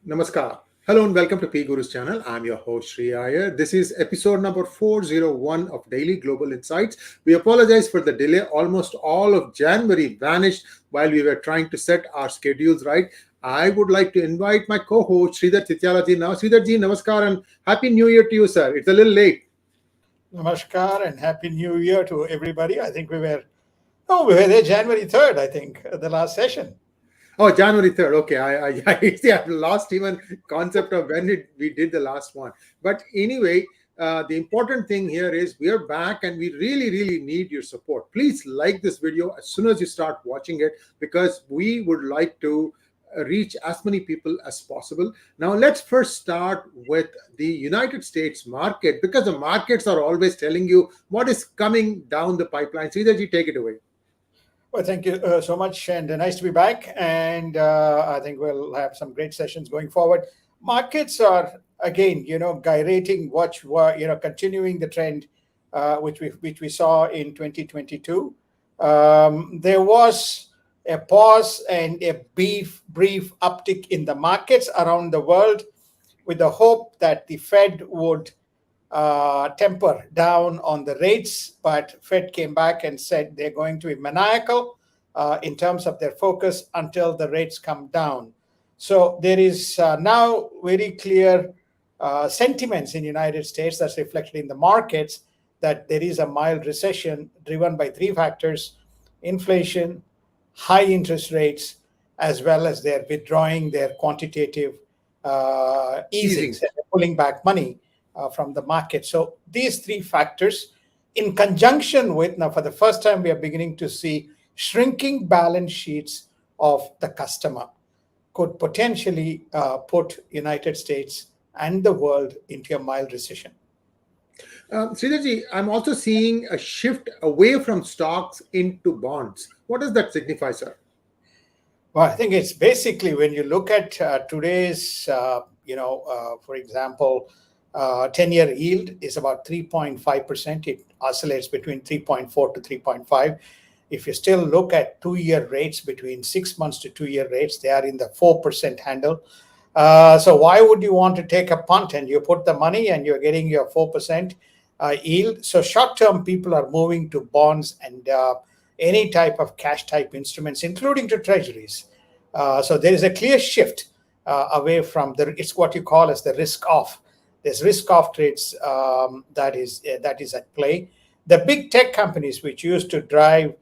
Namaskar. Hello and welcome to P Guru's channel. I'm your host Sri Iyer. This is episode number 401 of Daily Global Insights. We apologize for the delay. Almost all of January vanished while we were trying to set our schedules right. I would like to invite my co-host Sridhar Chityalaji now. Sridharji, namaskar and happy new year to you, sir. It's a little late. Namaskar and Happy New Year to everybody. I think we were there January 3rd, I think, the last session. Oh, January 3rd. Okay. I see, I've lost even concept of we did the last one. But anyway, the important thing here is we are back and we really, really need your support. Please like this video as soon as you start watching it because we would like to reach as many people as possible. Now, let's first start with the United States market because the markets are always telling you what is coming down the pipeline. Sridharji, take it away. Well, thank you so much, and nice to be back. And I think we'll have some great sessions going forward. Markets are again, gyrating, continuing the trend which we saw in 2022. There was a pause and a brief uptick in the markets around the world, with the hope that the Fed would temper down on the rates, but Fed came back and said they're going to be maniacal in terms of their focus until the rates come down. So there is now very clear sentiments in the United States that's reflected in the markets that there is a mild recession driven by three factors: inflation, high interest rates, as well as they're withdrawing their quantitative easings and pulling back money from the market. So these three factors, in conjunction with, now for the first time, we are beginning to see shrinking balance sheets of the customer, could potentially put United States and the world into a mild recession. Sridharji, I'm also seeing a shift away from stocks into bonds. What does that signify, sir? Well, I think it's basically when you look at today's, for example, 10-year yield is about 3.5%. It oscillates between 3.4 to 3.5. If you still look at 2-year rates, between 6 months to 2-year rates, they are in the 4% handle. So why would you want to take a punt and you put the money and you're getting your 4% yield? So short-term people are moving to bonds and any type of cash type instruments, including to treasuries. So there is a clear shift away from it's what you call as the risk off. There's risk-off trades that is at play. The big tech companies, which used to drive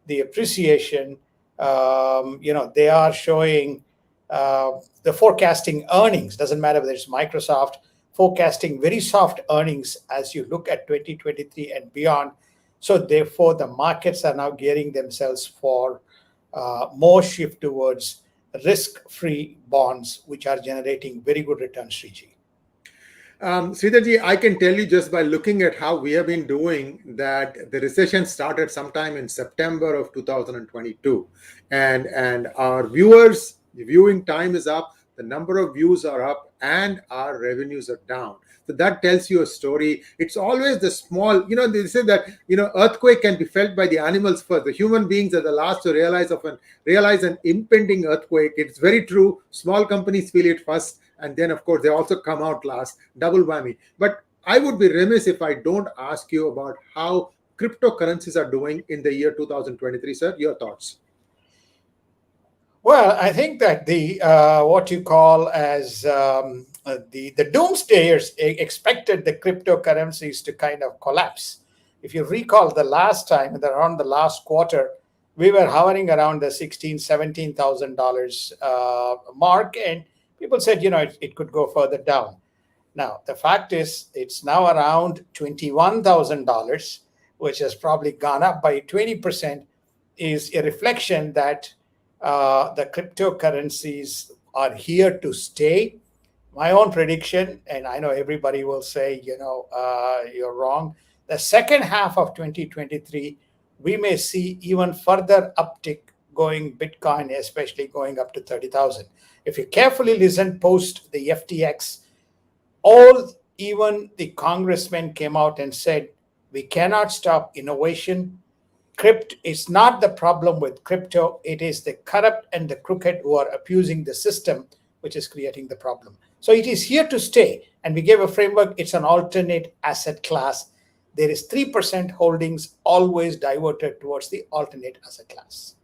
the appreciation, they are showing the forecasting earnings. Doesn't matter whether it's Microsoft forecasting very soft earnings as you look at 2023 and beyond. So therefore, the markets are now gearing themselves for more shift towards risk-free bonds, which are generating very good returns, Sriji. Sridharji, I can tell you just by looking at how we have been doing that the recession started sometime in September of 2022. And our viewers, the viewing time is up, the number of views are up, and our revenues are down. So that tells you a story. It's always the small, they say that, earthquake can be felt by the animals first. The human beings are the last to realize an impending earthquake. It's very true. Small companies feel it first. And then, of course, they also come out last, double whammy. But I would be remiss if I don't ask you about how cryptocurrencies are doing in the year 2023, sir. Your thoughts? Well, I think that the what you call as the doomsdayers expected the cryptocurrencies to kind of collapse. If you recall the last time, around the last quarter, we were hovering around the $16,000, $17,000 mark, and people said, it could go further down. Now, the fact is, it's now around $21,000, which has probably gone up by 20%, is a reflection that the cryptocurrencies are here to stay. My own prediction, and I know everybody will say, you're wrong. The second half of 2023, we may see even further uptick going Bitcoin, especially going up to 30,000. If you carefully listen post the FTX, even the congressmen came out and said, we cannot stop innovation. Crypto is not the problem with crypto. It is the corrupt and the crooked who are abusing the system which is creating the problem. So it is here to stay. And we gave a framework. It's an alternate asset class. There is 3% holdings always diverted towards the alternate asset class.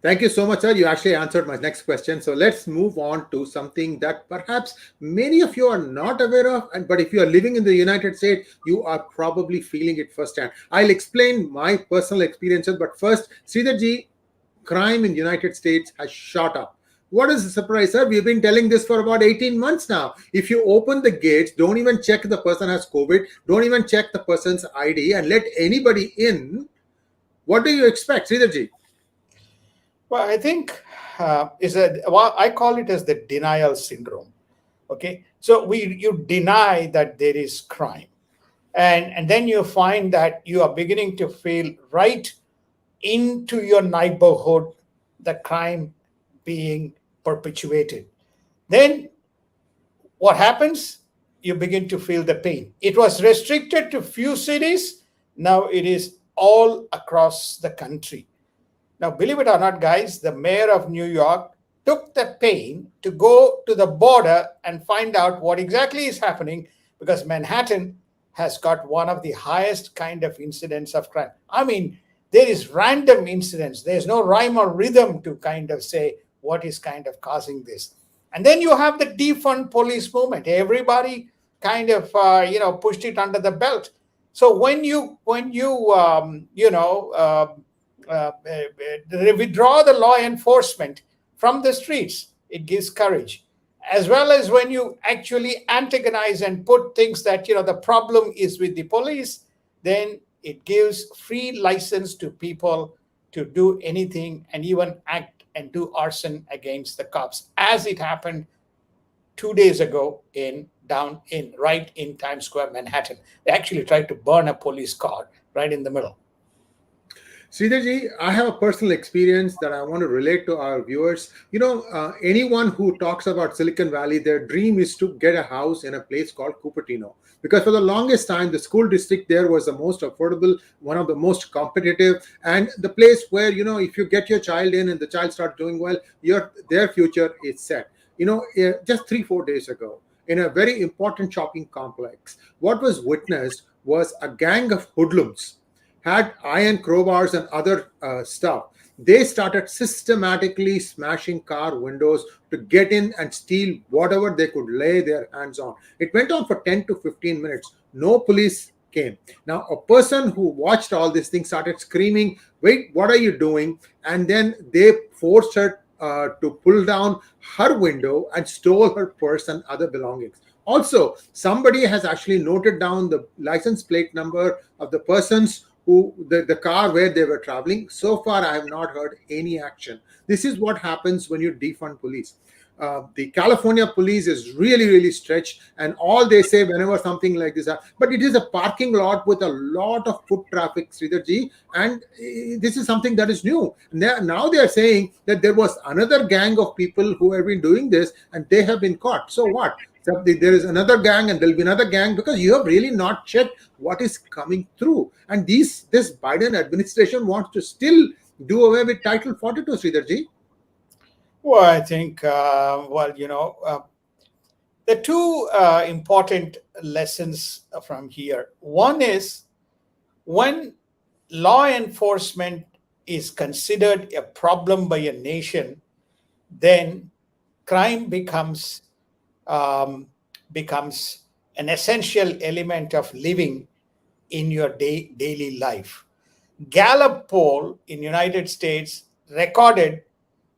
Thank you so much, sir. You actually answered my next question. So let's move on to something that perhaps many of you are not aware of, but if you are living in the United States, you are probably feeling it firsthand. I'll explain my personal experiences, but first, Sridharji, crime in the United States has shot up. What is the surprise, sir? We've been telling this for about 18 months now. If you open the gates, don't even check the person has COVID, don't even check the person's ID and let anybody in. What do you expect, Sridharji? Well, I think I call it as the denial syndrome. Okay, so you deny that there is crime, and then you find that you are beginning to feel right into your neighborhood the crime being perpetuated. Then what happens? You begin to feel the pain. It was restricted to few cities. Now it is all across the country. Now, believe it or not, guys, the mayor of New York took the pain to go to the border and find out what exactly is happening, because Manhattan has got one of the highest kind of incidents of crime. I mean, there is random incidents. There's no rhyme or rhythm to kind of say what is kind of causing this. And then you have the defund police movement. Everybody kind of, pushed it under the belt. So when you withdraw the law enforcement from the streets, it gives courage. As well as when you actually antagonize and put things that, the problem is with the police, then it gives free license to people to do anything and even act and do arson against the cops, as it happened 2 days ago right in Times Square, Manhattan. They actually tried to burn a police car right in the middle. Sridharji, I have a personal experience that I want to relate to our viewers. Anyone who talks about Silicon Valley, their dream is to get a house in a place called Cupertino. Because for the longest time, the school district there was the most affordable, one of the most competitive, and the place where, if you get your child in and the child starts doing well, their future is set. Just 3-4 days ago, in a very important shopping complex, what was witnessed was a gang of hoodlums had iron crowbars and other stuff. They started systematically smashing car windows to get in and steal whatever they could lay their hands on. It went on for 10 to 15 minutes. No police came. Now, a person who watched all these things started screaming, "Wait, what are you doing?" And then they forced her to pull down her window and stole her purse and other belongings. Also, somebody has actually noted down the license plate number of the persons the car where they were traveling. So far, I have not heard any action. This is what happens when you defund police. The California police is really, really stretched, and all they say whenever something like this happens, but it is a parking lot with a lot of foot traffic, Sridharji, and this is something that is new. Now they are saying that there was another gang of people who have been doing this, and they have been caught. So what? So there is another gang and there'll be another gang, because you have really not checked what is coming through. And this Biden administration wants to still do away with Title 42, Sridharji. Well, I think, the two important lessons from here. One is, when law enforcement is considered a problem by a nation, then crime becomes an essential element of living in your daily life. Gallup poll in United States recorded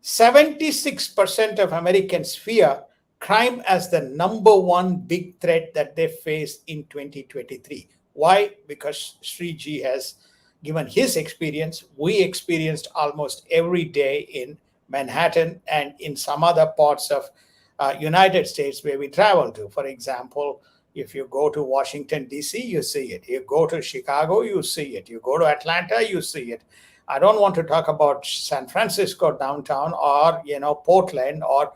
76% of Americans fear crime as the number one big threat that they face in 2023. Why? Because Sriji has given his experience. We experienced almost every day in Manhattan and in some other parts of United States where we travel to. For example, if you go to Washington, D.C., you see it. You go to Chicago, you see it. You go to Atlanta, you see it. I don't want to talk about San Francisco downtown or, Portland or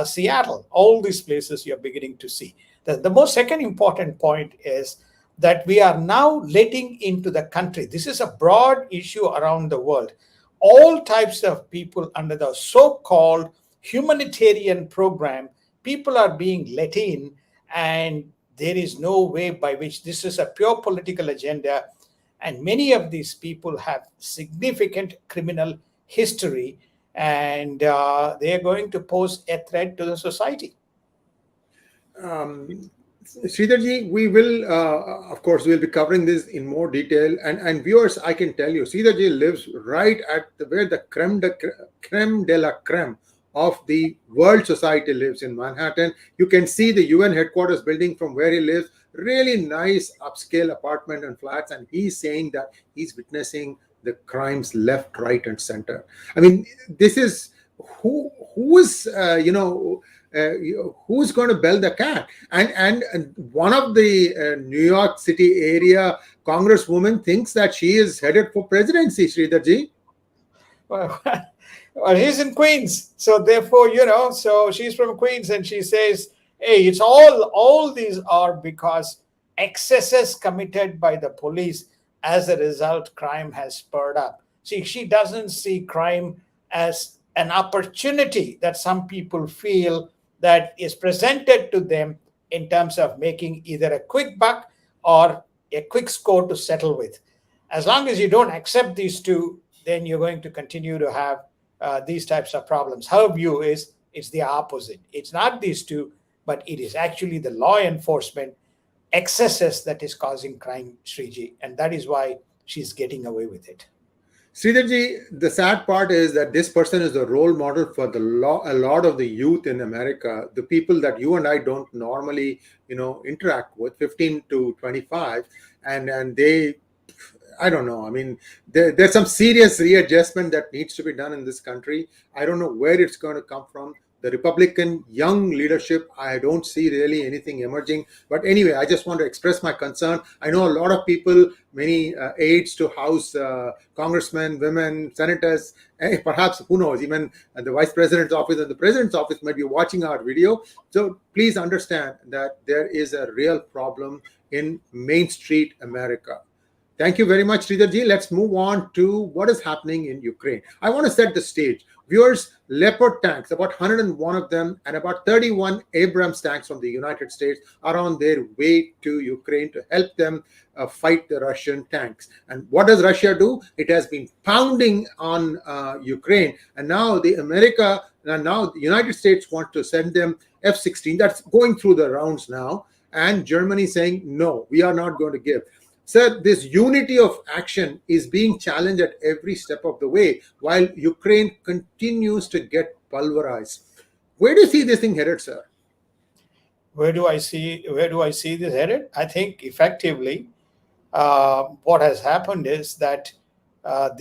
Seattle. All these places you're beginning to see. The most second important point is that we are now letting into the country. This is a broad issue around the world. All types of people under the so-called humanitarian program, people are being let in, and there is no way by which this is a pure political agenda. And many of these people have significant criminal history, and they are going to pose a threat to the society. Um, Sridharji, we will, of course, we'll be covering this in more detail. And viewers, I can tell you, Sridharji lives right at where the creme de la creme of the world society lives in Manhattan. You can see the UN headquarters building from where he lives. Really nice upscale apartment and flats. And he's saying that he's witnessing the crimes left, right, and center. I mean, this is who's who's going to bell the cat? And one of the New York City area congresswoman thinks that she is headed for presidency, Sridharji. Well, well, he's in Queens, so therefore, so she's from Queens, and she says, "Hey, it's all these are because excesses committed by the police. As a result, crime has spurred up." See, she doesn't see crime as an opportunity that some people feel that is presented to them in terms of making either a quick buck or a quick score to settle with. As long as you don't accept these two, then you're going to continue to have these types of problems. Her view is it's the opposite. It's not these two, but it is actually the law enforcement excesses that is causing crime, Sriji, and that is why she's getting away with it. Sridharji, the sad part is that this person is the role model for a lot of the youth in America, the people that you and I don't normally, interact with, 15 to 25, and they, I don't know. I mean, there's some serious readjustment that needs to be done in this country. I don't know where it's going to come from. The Republican young leadership, I don't see really anything emerging. But anyway, I just want to express my concern. I know a lot of people, many aides to House congressmen, women, senators, perhaps, who knows, even the vice president's office and the president's office might be watching our video. So please understand that there is a real problem in Main Street America. Thank you very much, Sridharji. Let's move on to what is happening in Ukraine. I want to set the stage. Viewers, Leopard tanks, about 101 of them, and about 31 Abrams tanks from the United States are on their way to Ukraine to help them fight the Russian tanks. And what does Russia do? It has been pounding on Ukraine, and now the United States want to send them F-16. That's going through the rounds now, and Germany saying, no, we are not going to give. Sir, this unity of action is being challenged at every step of the way while Ukraine continues to get pulverized. Where do you see this thing headed, sir? Where do I see this headed? I think effectively what has happened is that what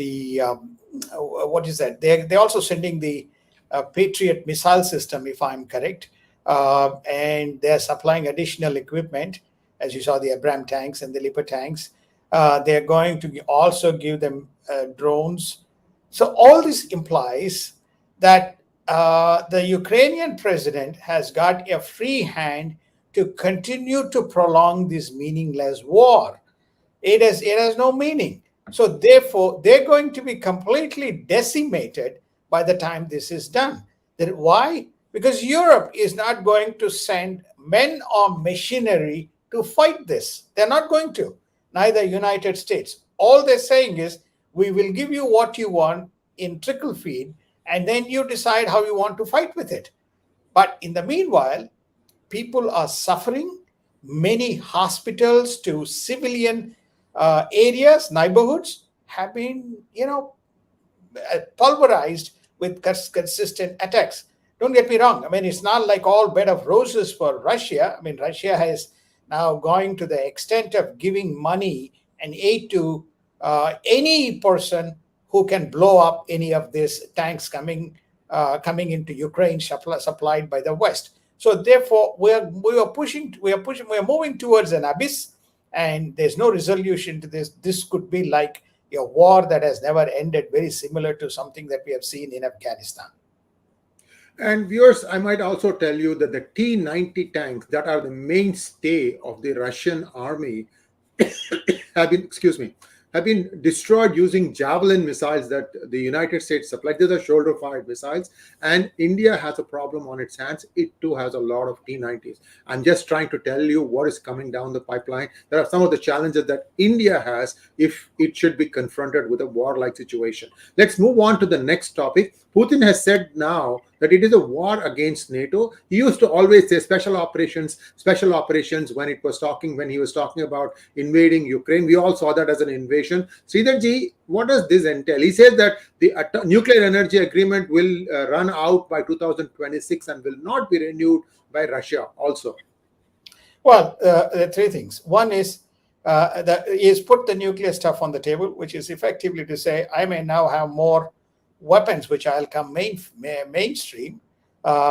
is that? They're also sending the Patriot missile system, if I'm correct, and they're supplying additional equipment. As you saw, the Abrams tanks and the Leopard tanks. They're going to also give them drones. So all this implies that the Ukrainian president has got a free hand to continue to prolong this meaningless war. It has no meaning. So therefore, they're going to be completely decimated by the time this is done. Why? Because Europe is not going to send men or machinery to fight this. They're not going to. Neither United States. All they're saying is, we will give you what you want in trickle feed, and then you decide how you want to fight with it. But in the meanwhile, people are suffering. Many hospitals to civilian areas, neighborhoods have been, pulverized with consistent attacks. Don't get me wrong. I mean, it's not like all bed of roses for Russia. I mean, Russia has now going to the extent of giving money and aid to any person who can blow up any of these tanks coming into Ukraine, supplied by the West. So therefore, we are moving towards an abyss, and there's no resolution to this. This could be like a war that has never ended, very similar to something that we have seen in Afghanistan. And viewers, I might also tell you that the T-90 tanks that are the mainstay of the Russian army have been, have been destroyed using Javelin missiles that the United States supplied. These are shoulder fired missiles. And India has a problem on its hands. It too has a lot of T-90s. I'm just trying to tell you what is coming down the pipeline. There are some of the challenges that India has if it should be confronted with a war-like situation. Let's move on to the next topic. Putin has said now that it is a war against NATO. He used to always say special operations when he was talking about invading Ukraine. We all saw that as an invasion. Sridharji, what does this entail? He says that the nuclear energy agreement will run out by 2026 and will not be renewed by Russia also. Well, there are three things. One is that he's put the nuclear stuff on the table, which is effectively to say, I may now have more weapons which I'll come mainstream,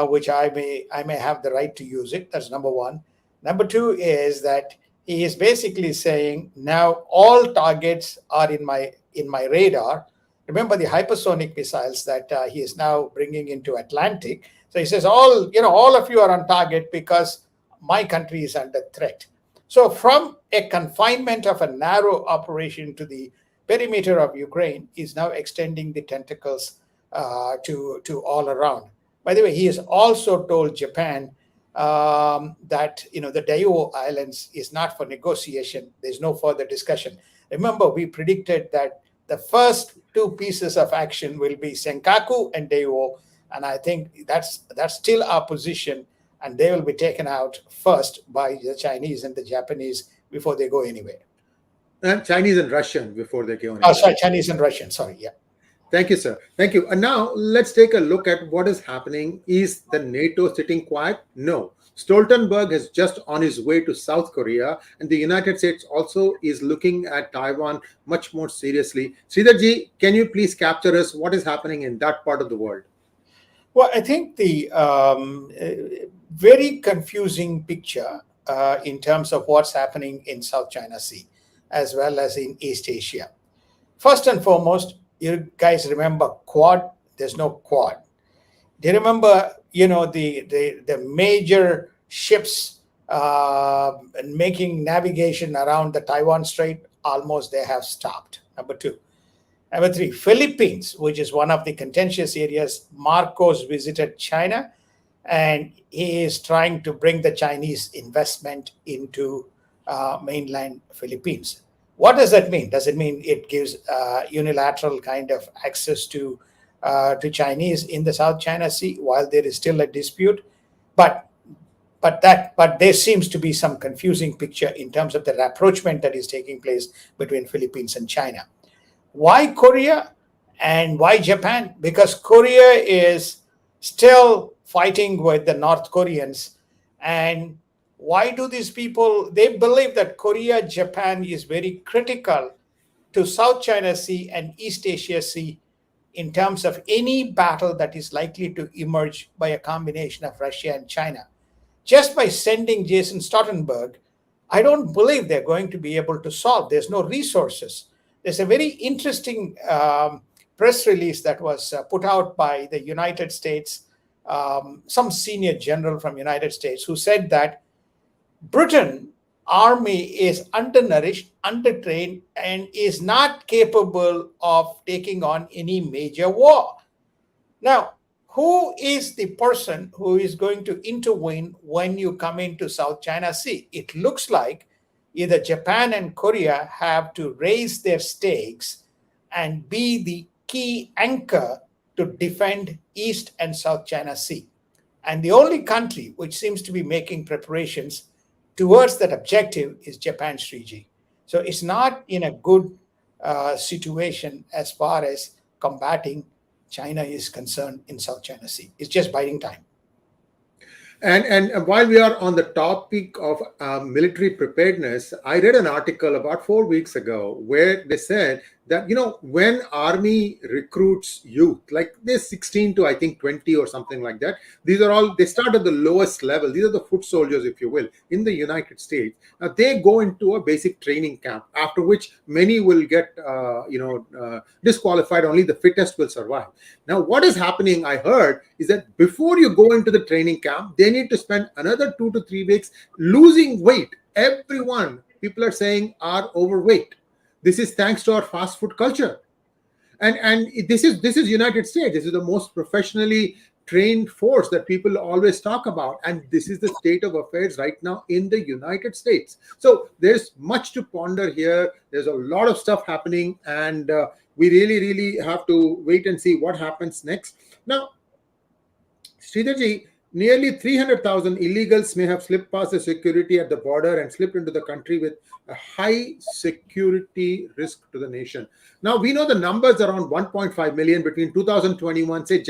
which I may have the right to use it. That's number one. Number two is that he is basically saying now all targets are in my radar. Remember the hypersonic missiles that he is now bringing into Atlantic. So he says all of you are on target because my country is under threat. So from a confinement of a narrow operation to the perimeter of Ukraine is now extending the tentacles to all around. By the way, he has also told Japan that the Diaoyu Islands is not for negotiation. There's no further discussion. Remember, we predicted that the first two pieces of action will be Senkaku and Diaoyu, and I think that's still our position, and they will be taken out first by the Chinese and the Japanese before they go anywhere. And Chinese and Russian before they go anywhere. Oh, sorry, Chinese and Russian. Sorry, yeah. Thank you, sir. Thank you. And now let's take a look at what is happening. Is the NATO sitting quiet? No. Stoltenberg is just on his way to South Korea, and the United States also is looking at Taiwan much more seriously. Sridharji, can you please capture us what is happening in that part of the world? Well, I think the very confusing picture in terms of what's happening in South China Sea as well as in East Asia. First and foremost, you guys remember Quad? There's no Quad. Do you remember, the major ships making navigation around the Taiwan Strait? Almost they have stopped. Number two. Number three, Philippines, which is one of the contentious areas. Marcos visited China, and he is trying to bring the Chinese investment into mainland Philippines. What does that mean? Does it mean it gives unilateral kind of access to Chinese in the South China Sea while there is still a dispute? But there seems to be some confusing picture in terms of the rapprochement that is taking place between Philippines and China. Why Korea and why Japan? Because Korea is still fighting with the North Koreans. And why do these people, they believe that Korea, Japan is very critical to South China Sea and East Asia Sea in terms of any battle that is likely to emerge by a combination of Russia and China. Just by sending Jason Stoltenberg, I don't believe they're going to be able to solve. There's no resources. There's a very interesting press release that was put out by the United States, some senior general from United States, who said that Britain army is undernourished, undertrained, and is not capable of taking on any major war. Now, who is the person who is going to intervene when you come into South China Sea? It looks like either Japan and Korea have to raise their stakes and be the key anchor to defend East and South China Sea. And the only country which seems to be making preparations towards that objective is Japan, Sriji. So it's not in a good situation as far as combating China is concerned in South China Sea. It's just biding time. And while we are on the topic of military preparedness, I read an article about 4 weeks ago where they said that, when army recruits youth, like they're 16 to I think 20 or something like that, they start at the lowest level. These are the foot soldiers, if you will, in the United States. Now they go into a basic training camp, after which many will get, disqualified. Only the fittest will survive. Now, what is happening, I heard, is that before you go into the training camp, they need to spend another 2 to 3 weeks losing weight. Everyone, people are saying, are overweight. This is thanks to our fast food culture. And this is United States. This is the most professionally trained force that people always talk about, and this is the state of affairs right now in the United States. So there's much to ponder here. There's a lot of stuff happening, and we really have to wait and see what happens next. Now, Sridharji, nearly 300,000 illegals may have slipped past the security at the border and slipped into the country with a high security risk to the nation. Now, we know the numbers around 1.5 million between 2021, say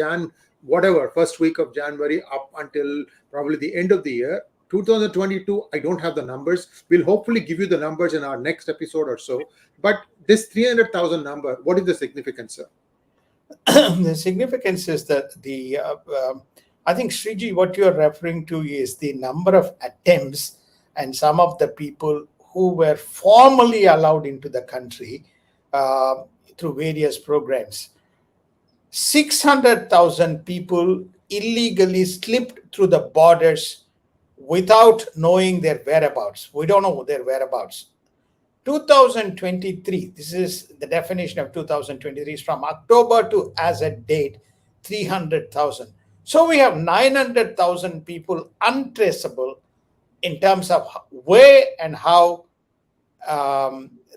whatever, first week of January up until probably the end of the year. 2022, I don't have the numbers. We'll hopefully give you the numbers in our next episode or so. But this 300,000 number, what is the significance, sir? The significance is that I think, Sriji, what you're referring to is the number of attempts and some of the people who were formally allowed into the country through various programs. 600,000 people illegally slipped through the borders without knowing their whereabouts. We don't know their whereabouts. 2023, this is the definition of 2023, is from October to as a date, 300,000. So we have 900,000 people untraceable in terms of where and how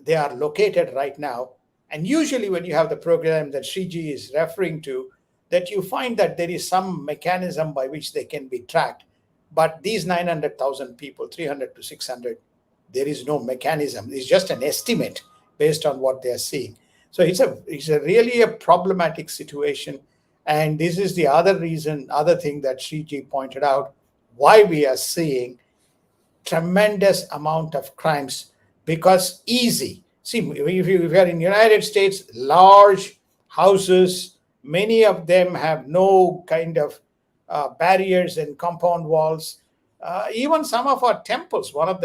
they are located right now. And usually when you have the program that Sriji is referring to, that you find that there is some mechanism by which they can be tracked. But these 900,000 people, 300 to 600, there is no mechanism. It's just an estimate based on what they are seeing. So it's a really a problematic situation. And this is the other thing that Sriji pointed out, why we are seeing tremendous amount of crimes, because easy. See, if you are in the United States, large houses, many of them have no kind of barriers and compound walls. Even some of our temples, two of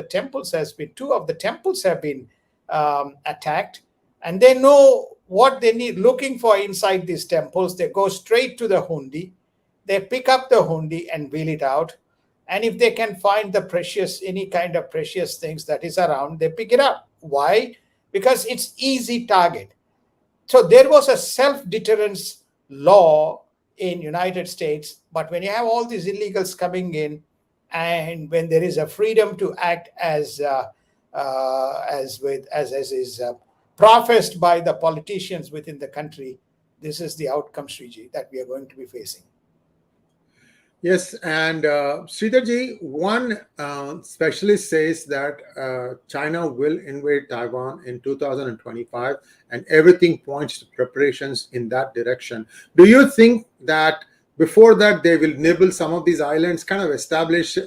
the temples have been attacked, and they know what they need, looking for inside these temples. They go straight to the hundi, they pick up the hundi and wheel it out. And if they can find any kind of precious things that is around, they pick it up. Why? Because it's easy target. So there was a self-deterrence law in United States, but when you have all these illegals coming in, and when there is a freedom to act as is professed by the politicians within the country, this is the outcome, Sriji, that we are going to be facing. Yes, and Sridharji, one specialist says that China will invade Taiwan in 2025, and everything points to preparations in that direction. Do you think that before that they will nibble some of these islands, kind of establish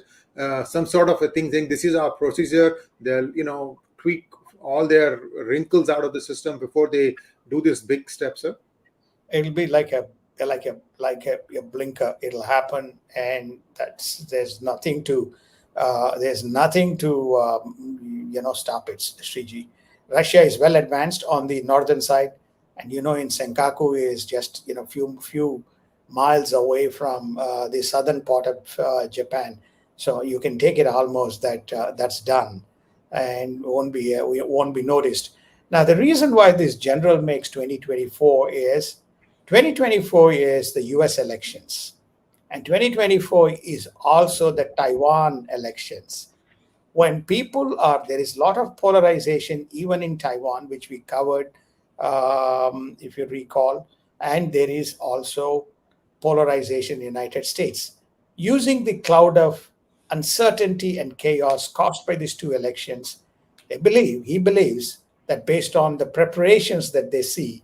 some sort of a thing, saying this is our procedure? They'll tweak all their wrinkles out of the system before they do this big step, sir? It'll be like a blinker. It'll happen, and there's nothing to stop it, Sriji. Russia is well advanced on the northern side, and in Senkaku is just few miles away from the southern part of Japan. So you can take it almost that's done, and won't be noticed. Now, the reason why this general makes 2024 is the US elections, and 2024 is also the Taiwan elections. When there is a lot of polarization even in Taiwan, which we covered, if you recall, and there is also polarization in the United States. Using the cloud of uncertainty and chaos caused by these two elections, he believes that based on the preparations that they see,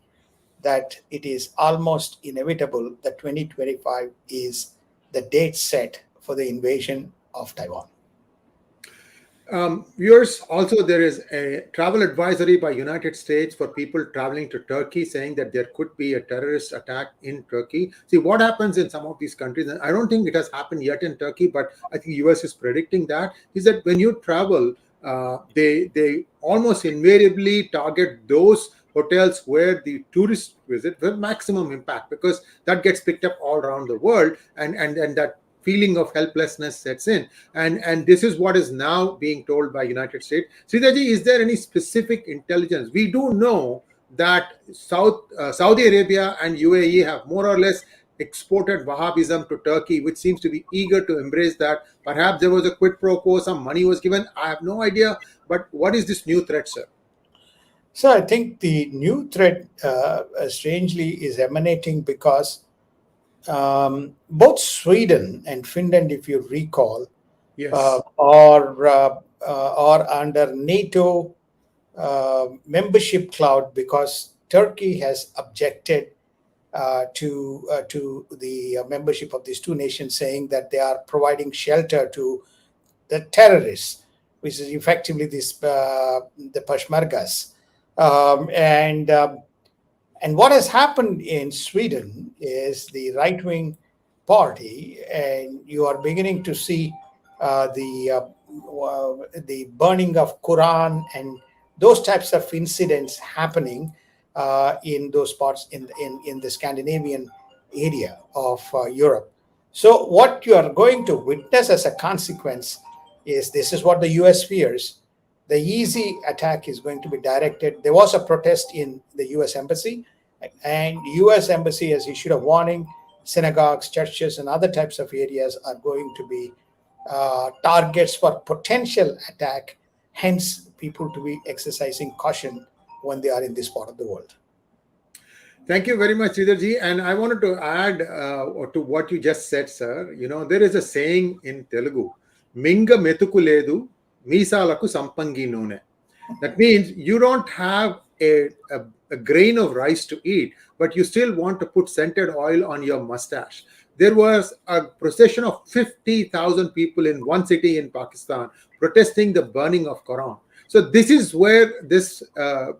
that it is almost inevitable that 2025 is the date set for the invasion of Taiwan. Viewers, also there is a travel advisory by United States for people traveling to Turkey, saying that there could be a terrorist attack in Turkey. See, what happens in some of these countries, and I don't think it has happened yet in Turkey, but I think US is predicting that, is that when you travel, they almost invariably target those hotels where the tourists visit with maximum impact, because that gets picked up all around the world, and that feeling of helplessness sets in. And this is what is now being told by United States. Sridharji, is there any specific intelligence? We do know that Saudi Arabia and UAE have more or less exported Wahhabism to Turkey, which seems to be eager to embrace that. Perhaps there was a quid pro quo, some money was given. I have no idea. But what is this new threat, sir? So I think the new threat, strangely, is emanating because both Sweden and Finland, if you recall, Yes. are under NATO membership cloud because Turkey has objected to the membership of these two nations, saying that they are providing shelter to the terrorists, which is effectively the Peshmergas. And what has happened in Sweden is the right-wing party, and you are beginning to see the burning of Quran and those types of incidents happening in those parts in the Scandinavian area of Europe. So what you are going to witness as a consequence is this is what the US fears. The easy attack is going to be directed. There was a protest in the US embassy, and US embassy has issued a warning. Synagogues, churches, and other types of areas are going to be targets for potential attack. Hence, people to be exercising caution when they are in this part of the world. Thank you very much, Sridharji. And I wanted to add to what you just said, sir. You know, there is a saying in Telugu, Minga metuku ledu, misalaku sampangi nune. That means you don't have a grain of rice to eat, but you still want to put scented oil on your mustache. There was a procession of 50,000 people in one city in Pakistan protesting the burning of Quran. So this is where this,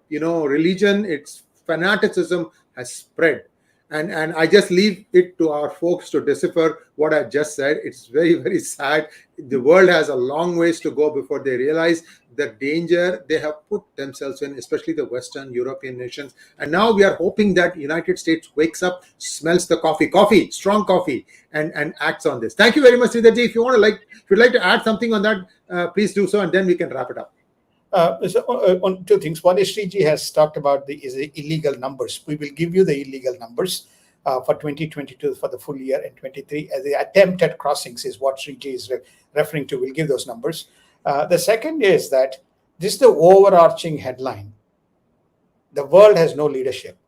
religion, its fanaticism has spread. And I just leave it to our folks to decipher what I just said. It's very, very sad. The world has a long ways to go before they realize the danger they have put themselves in, especially the Western European nations. And now we are hoping that United States wakes up, smells the coffee, strong coffee, and acts on this. Thank you very much, Sridharji. If you'd like to add something on that, please do so, and then we can wrap it up. On two things. One is Sriji has talked about the illegal numbers. We will give you the illegal numbers for 2022 for the full year, and 23 as the attempted crossings is what Sriji is referring to. We'll give those numbers. The second is that this is the overarching headline. The world has no leadership.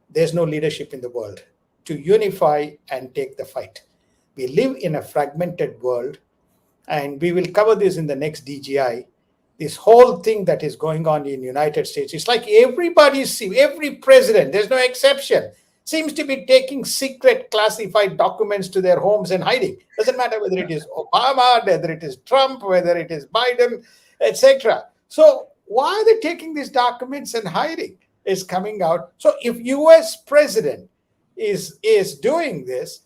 There's no leadership in the world to unify and take the fight. We live in a fragmented world, and we will cover this in the next DGI. This whole thing that is going on in the United States, it's like every president, there's no exception, seems to be taking secret classified documents to their homes and hiding. Doesn't matter whether it is Obama, whether it is Trump, whether it is Biden, etc. So why are they taking these documents and hiding? Is coming out. So if US president is doing this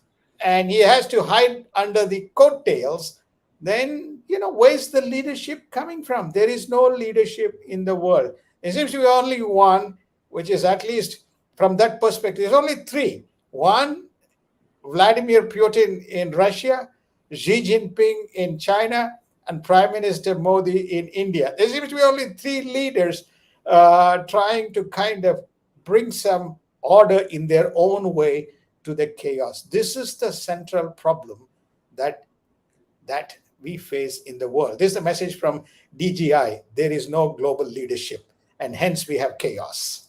and he has to hide under the coattails, then where's the leadership coming from? There is no leadership in the world. There seems to be only one, which is, at least from that perspective, there's only three. One, Vladimir Putin in Russia, Xi Jinping in China, and Prime Minister Modi in India. There seems to be only three leaders trying to kind of bring some order in their own way to the chaos. This is the central problem that we face in the world. This is the message from DGI. There is no global leadership, and hence we have chaos.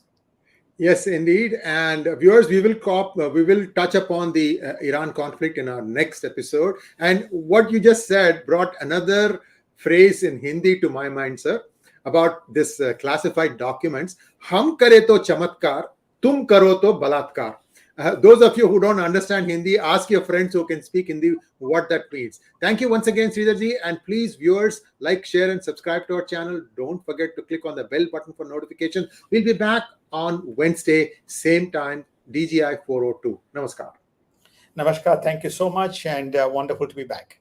Yes, indeed. And viewers, we will touch upon the Iran conflict in our next episode. And what you just said brought another phrase in Hindi to my mind, sir, about this classified documents. Hum kare to chamatkar, tum karo to balatkar. Those of you who don't understand Hindi, ask your friends who can speak Hindi what that means. Thank you once again, Sridharji. And please, viewers, like, share, and subscribe to our channel. Don't forget to click on the bell button for notifications. We'll be back on Wednesday, same time, DGI 402. Namaskar. Namaskar. Thank you so much, and wonderful to be back.